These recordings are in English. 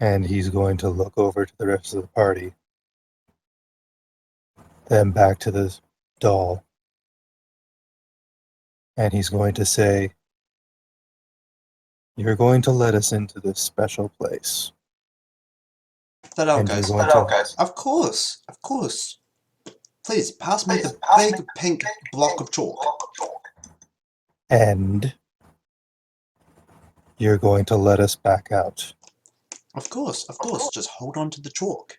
And he's going to look over to the rest of the party. Then back to the doll. And he's going to say, "You're going to let us into this special place." The doll And you're goes, going to... Of course. Please, pass me the big pink block of chalk. And you're going to let us back out. Of course. Just hold on to the chalk.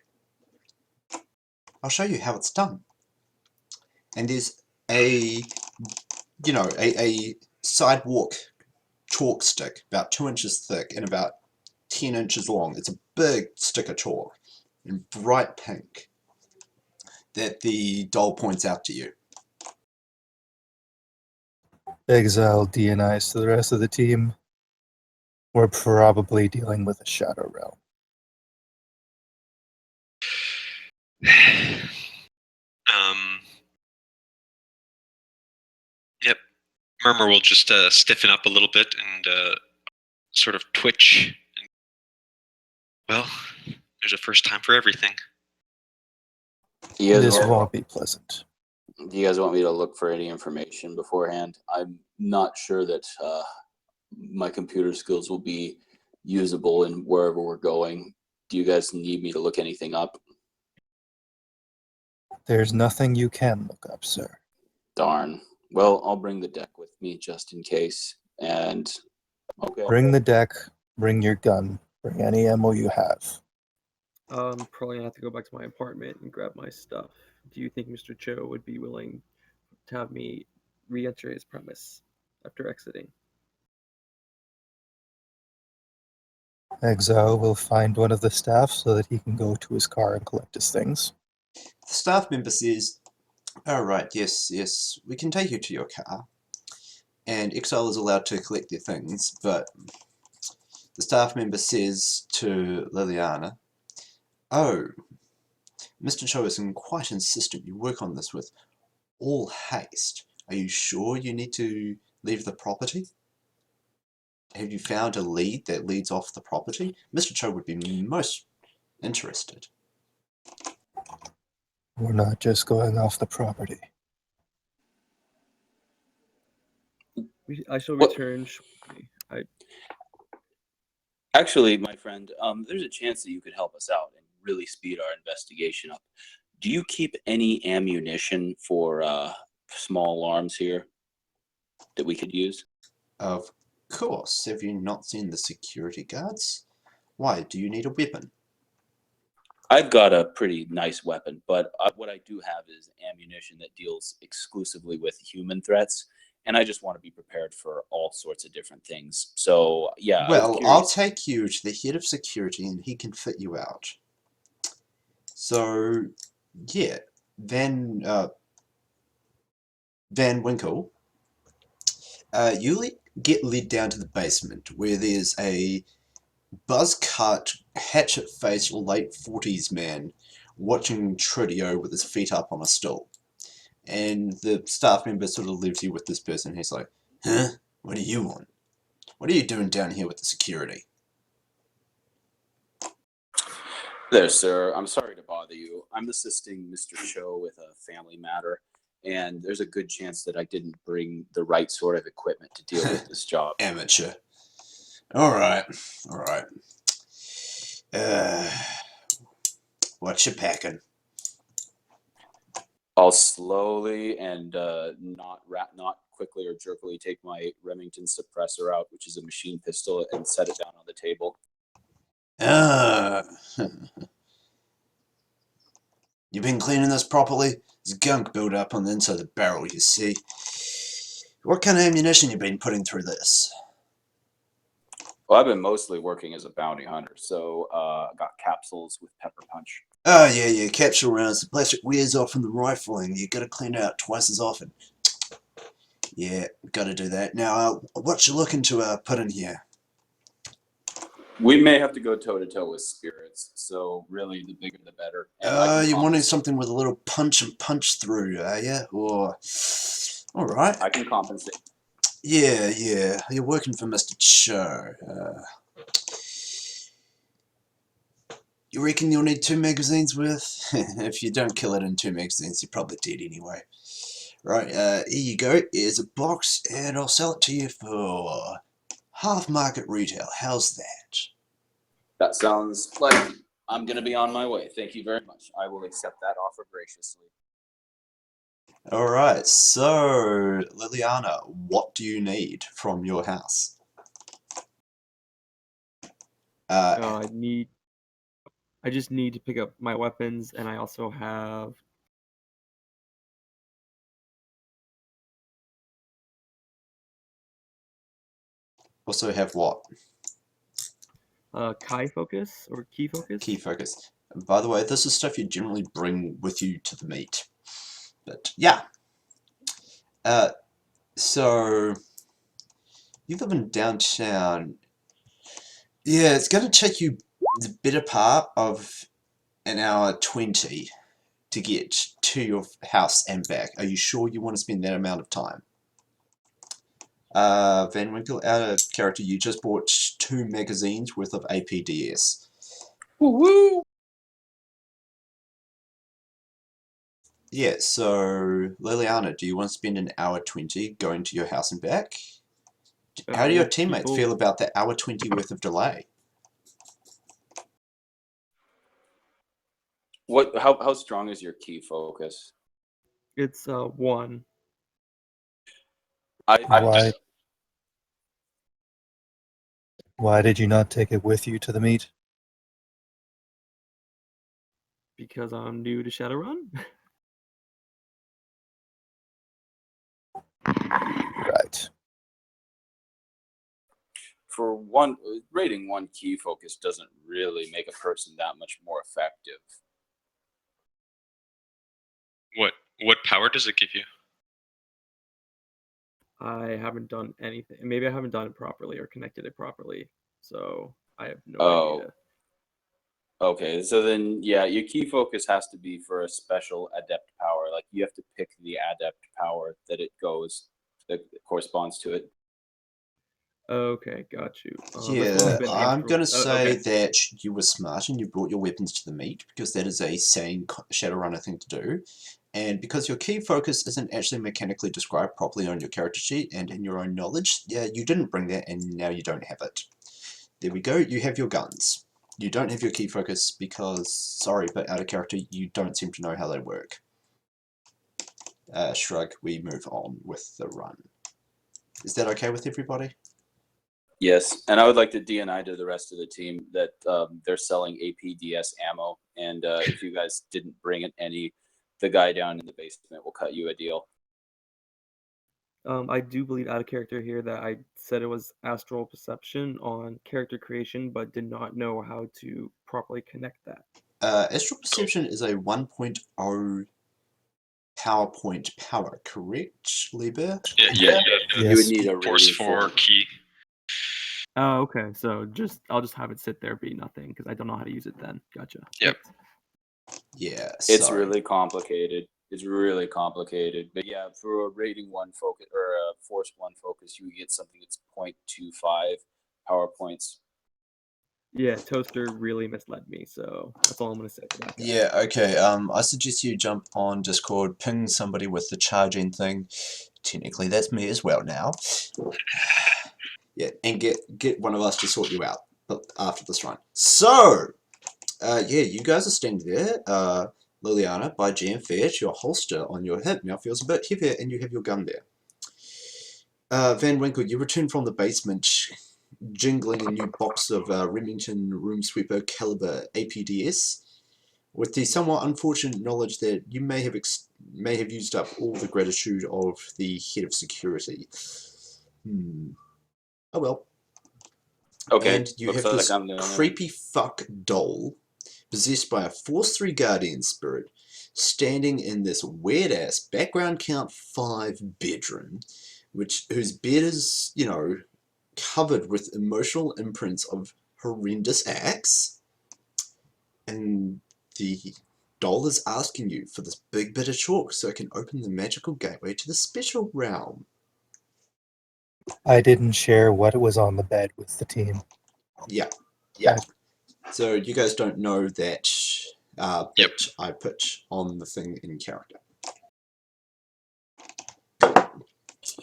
I'll show you how it's done. And there's a sidewalk chalk stick, about 2 inches thick and about 10 inches long. It's a big stick of chalk in bright pink that the doll points out to you. Exile DNIs to the rest of the team. We're probably dealing with a Shadow Realm. Yep. Murmur will just stiffen up a little bit and sort of twitch. Well, there's a first time for everything. This won't be pleasant. Do you guys want me to look for any information beforehand? I'm not sure that my computer skills will be usable in wherever we're going. Do you guys need me to look anything up? There's nothing you can look up, sir. Darn. Well, I'll bring the deck with me just in case. And okay. Bring the deck, bring your gun, bring any ammo you have. Probably have to go back to my apartment and grab my stuff. Do you think Mr. Cho would be willing to have me re-enter his premise after exiting? Exile will find one of the staff so that he can go to his car and collect his things. The staff member says, "Oh, right, yes, we can take you to your car." And Exile is allowed to collect their things, but the staff member says to Liliana, "Oh, Mr. Cho is quite insistent you work on this with all haste. Are you sure you need to leave the property? Have you found a lead that leads off the property? Mr. Cho would be most interested." We're not just going off the property. I shall return shortly. Actually, my friend, there's a chance that you could help us out and really speed our investigation up. Do you keep any ammunition for small alarms here that we could use? Of course. Have you not seen the security guards? Why, do you need a weapon? I've got a pretty nice weapon, but what I do have is ammunition that deals exclusively with human threats, and I just want to be prepared for all sorts of different things. So, yeah. Well, I'll take you to the head of security and he can fit you out. So, yeah, Van Winkle, you get led down to the basement where there's a buzz-cut, hatchet-faced, late 40s man watching Trudio with his feet up on a stool. And the staff member sort of leaves you with this person. He's like, "Huh? What do you want? What are you doing down here with the security?" There, sir. I'm sorry to bother you. I'm assisting Mr. Cho with a family matter, and there's a good chance that I didn't bring the right sort of equipment to deal with this job. Amateur. Alright. What you packing? I'll slowly and not quickly or jerkily take my Remington suppressor out, which is a machine pistol, and set it down on the table. You been cleaning this properly? There's gunk built up on the inside of the barrel, you see. What kind of ammunition you been putting through this? Well, I've been mostly working as a bounty hunter, so I got capsules with pepper punch. Oh, yeah, capsule rounds. The plastic wears off from the rifling. You gotta clean it out twice as often. Yeah, gotta do that. Now, what you looking to put in here? We may have to go toe-to-toe with spirits, so really the bigger the better. You're wanting something with a little punch and punch through, are you? Or... Alright. I can compensate. Yeah. You're working for Mr. Cho. You reckon you'll need 2 magazines worth? If you don't kill it in 2 magazines, you're probably dead anyway. Right, here you go. Here's a box, and I'll sell it to you for half market retail. How's that? That sounds like I'm going to be on my way. Thank you very much. I will accept that offer graciously. Alright, so Liliana, what do you need from your house? I just need to pick up my weapons, and I also have Also have what? Kai focus or key focus. Key focus. And by the way, this is stuff you generally bring with you to the meet. But yeah. So you live in downtown. Yeah, it's going to take you the better part of an hour 20 to get to your house and back. Are you sure you want to spend that amount of time? Van Winkle, out of character, you just bought 2 magazines worth of APDS. Woo-hoo! Yeah, so Liliana, do you want to spend an hour 20 going to your house and back? How do your Well, teammates people- feel about that hour 20 worth of delay? How strong is your key focus? It's 1. Why did you not take it with you to the meet? Because I'm new to Shadowrun. Right. For one, rating 1 key focus doesn't really make a person that much more effective. What power does it give you? I haven't done anything. Maybe I haven't done it properly or connected it properly, so I have no idea. Okay, so then, yeah, your key focus has to be for a special adept power. Like, you have to pick the adept power that corresponds to it. Okay, got you. This one Yeah, has been I'm answered- going to say okay. that you were smart and you brought your weapons to the meet because that is a sane Shadowrunner thing to do. And because your key focus isn't actually mechanically described properly on your character sheet and in your own knowledge, yeah, you didn't bring that and now you don't have it. There we go, you have your guns. You don't have your key focus because, sorry, but out of character, you don't seem to know how they work. Shrug, we move on with the run. Is that okay with everybody? Yes, and I would like to DNI to the rest of the team that they're selling APDS ammo, and if you guys didn't bring any, the guy down in the basement will cut you a deal. I do believe out of character here that I said it was astral perception on character creation, but did not know how to properly connect that. Astral Perception is a 1.0 PowerPoint power, correct, Liber? Yeah. Yes. You would need a Force rating 4 key. Oh, okay. So I'll just have it sit there, be nothing, because I don't know how to use it then. Gotcha. Yep. Yeah, It's sorry. really complicated. It's really complicated. But yeah, for a rating 1 focus or a force 1 focus, you get something that's 0.25 power points. Yeah, Toaster really misled me, so that's all I'm gonna say for that guy. Yeah, okay. I suggest you jump on Discord, ping somebody with the charging thing. Technically, that's me as well now. Yeah, and get one of us to sort you out after this run. So, yeah, you guys are standing there. Liliana, by GM Fetch, your holster on your hip now feels a bit heavier, and you have your gun there. Van Winkle, you return from the basement, jingling a new box of Remington Room Sweeper caliber APDS, with the somewhat unfortunate knowledge that you may have used up all the gratitude of the head of security. Oh well. Okay, And you looks have like this I'm the only one. creepy fuck doll, possessed by a Force 3 Guardian spirit, standing in this weird-ass background count 5 bedroom, whose bed is, you know, covered with emotional imprints of horrendous acts, and the doll is asking you for this big bit of chalk so it can open the magical gateway to the special realm. I didn't share what was on the bed with the team. Yeah. Yeah. So you guys don't know that Yep. bit I put on the thing in character.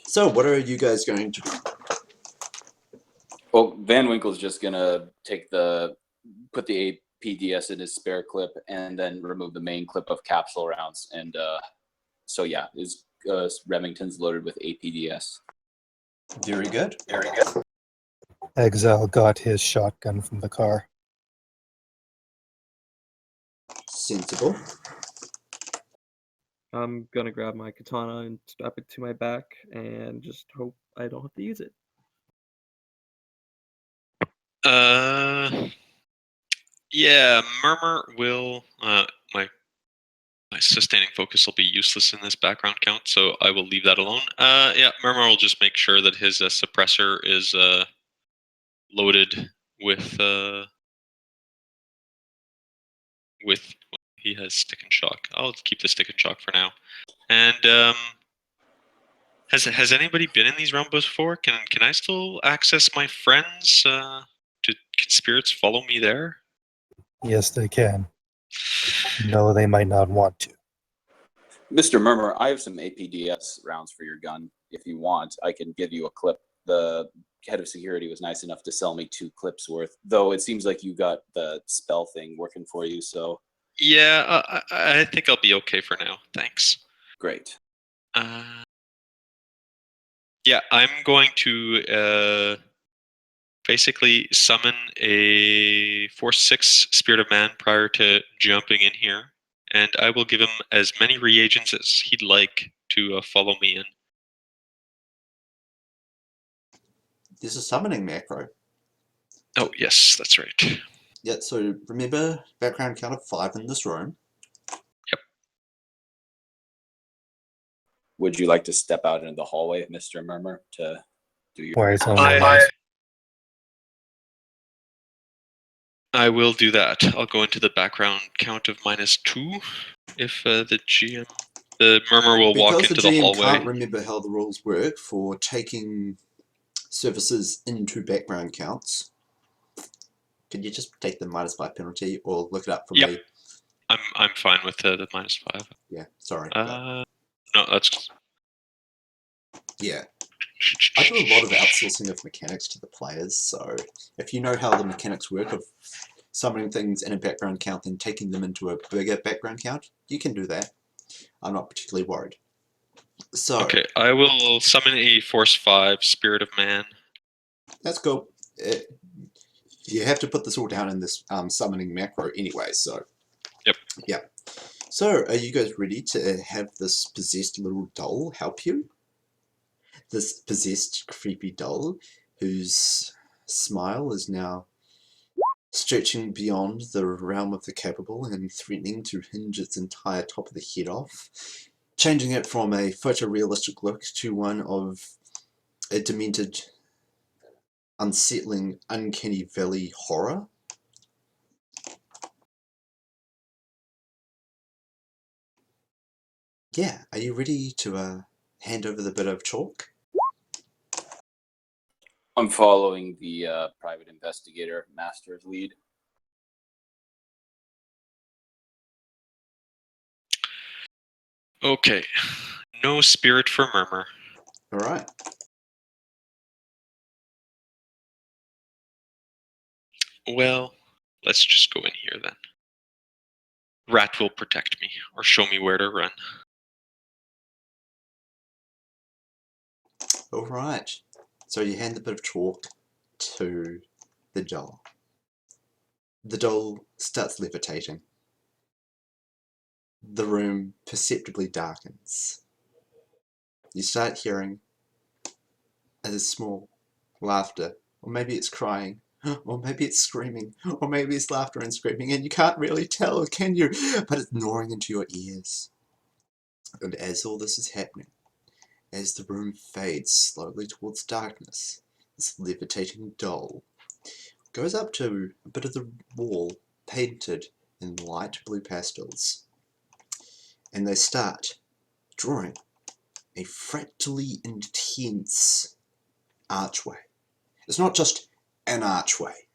So what are you guys going to do? Well, Van Winkle's just gonna put the APDS in his spare clip and then remove the main clip of capsule rounds. And so yeah, his Remington's loaded with APDS. Very good. Exile got his shotgun from the car. Sensible. I'm gonna grab my katana and strap it to my back and just hope I don't have to use it. Yeah, Murmur will. My sustaining focus will be useless in this background count, so I will leave that alone. Yeah, Murmur will just make sure that his suppressor is loaded with. He has stick and shock. I'll keep the stick and shock for now. And has anybody been in these realms before? Can I still access my friends? Can spirits follow me there? Yes, they can. No, they might not want to. Mr. Murmur, I have some APDS rounds for your gun. If you want, I can give you a clip. The head of security was nice enough to sell me 2 clips worth, though it seems like you got the spell thing working for you, so Yeah, I think I'll be okay for now. Thanks. great. Yeah, I'm going to basically summon a Force 6 Spirit of Man prior to jumping in here, and I will give him as many reagents as he'd like to follow me in. There's a summoning macro. Oh, yes, that's right. Yeah, so remember background count of 5 in this room. Would you like to step out into the hallway, Mr. Murmur, to do your... Why it's only I will do that. I'll go into the background count of -2 if the Murmur will walk Because the into the GM hallway. can't remember how the rules work for taking services into background counts, could you just take the -5 penalty or look it up for Yep. me? I'm fine with the -5. Yeah, sorry. No, that's... Yeah. I do a lot of outsourcing of mechanics to the players, so if you know how the mechanics work of summoning things in a background count and taking them into a bigger background count, you can do that. I'm not particularly worried. So Okay, I will summon a Force 5 Spirit of Man. that's cool. You have to put this all down in this summoning macro anyway, so... Yep. Yeah. So, are you guys ready to have this possessed little doll help you? This possessed creepy doll whose smile is now stretching beyond the realm of the capable and threatening to hinge its entire top of the head off, changing it from a photorealistic look to one of a demented, unsettling, uncanny valley horror. Yeah, are you ready to hand over the bit of chalk? I'm following the private investigator master's lead. Okay. No spirit for Murmur. Alright. Well, let's just go in here then. Rat will protect me, or show me where to run. Alright. So you hand the bit of chalk to the doll. The doll starts levitating. The room perceptibly darkens. You start hearing a small laughter, or maybe it's crying, or maybe it's screaming, or maybe it's laughter and screaming, and you can't really tell, can you? But it's gnawing into your ears. And as all this is happening, as the room fades slowly towards darkness, this levitating doll goes up to a bit of the wall painted in light blue pastels, and they start drawing a fractally intense archway. It's not just an archway,